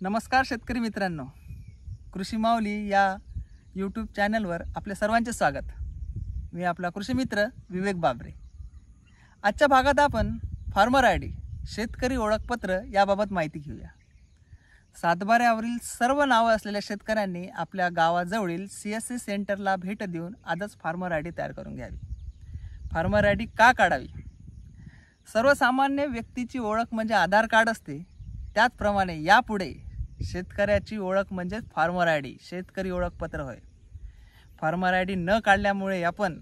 नमस्कार शेतकरी मित्रांनो, कृषी माऊली या यूट्यूब चॅनलवर आपल्या सर्वांचे स्वागत। मी आपला कृषी मित्र विवेक बाबरे। आजच्या भागात आपण फार्मर आयडी शेतकरी ओळखपत्र याबाबत माहिती घेऊया। सातबाऱ्यावरील सर्व नावे असलेल्या शेतकऱ्यांनी आपल्या गावाजवळील CSC सेंटरला भेट देऊन आजच फार्मर आयडी तयार करून घ्यावी। फार्मर आयडी का काढावी? सर्वसामान्य व्यक्तीची ओळख म्हणजे आधार कार्ड असते, त्याचप्रमाणे यापुढे शेतकऱ्याची ओळख म्हणजे फार्मर आयडी शेतकरी ओळखपत्र होय। फार्मर आयडी न काढल्यामुळे आपण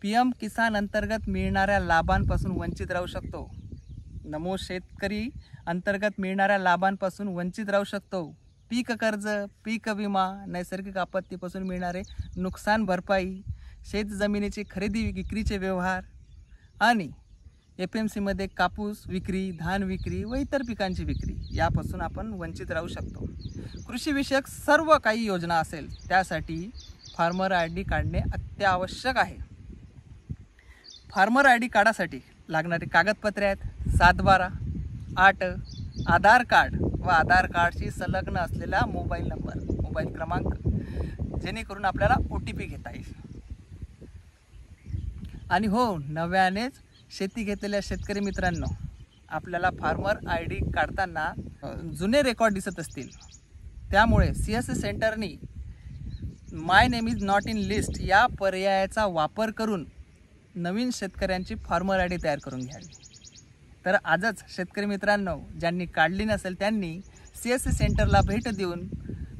PM किसान अंतर्गत मिळणाऱ्या लाभांपासून वंचित राहू शकतो। नमो शेतकरी अंतर्गत मिळणाऱ्या लाभांपासून वंचित राहू शकतो। पीक कर्ज, पीक विमा, नैसर्गिक आपत्तीपासून मिळणारे नुकसान भरपाई, शेत जमिनीची खरेदी विक्रीचे व्यवहार आणि FMC मध्ये कापूस विक्री, धान विक्री व इतर पिकांची विक्री यापासून आपण वंचित राहू शकतो। कृषी विषयक सर्व काही योजना असेल त्यासाठी फार्मर आयडी काढणे अत्यावश्यक आहे। फार्मर आयडी काढासाठी लागणारी कागदपत्रे आहेत 7/12, 8, आधार कार्ड व आधार कार्डशी संलग्न असलेला मोबाईल क्रमांक, जेणेकरून आपल्याला OTP घेता येईल। आणि हो, नव्यानेच शेती घेतलेल्या शेतकरी मित्रांनो, आपल्याला फार्मर आयडी काढताना जुने रेकॉर्ड दिसत असतील, त्यामुळे CSC सेंटरनी my name is not in list या पर्यायाचा वापर करून नवीन शेतकऱ्यांची फार्मर आयडी तयार करून घ्यावी। तर आजच शेतकरी मित्रांनो, ज्यांनी काढली नसेल त्यांनी CSC सेंटरला भेट देऊन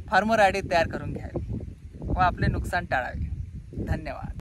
फार्मर आयडी तयार करून घ्यावी व आपले नुकसान टाळावे। धन्यवाद।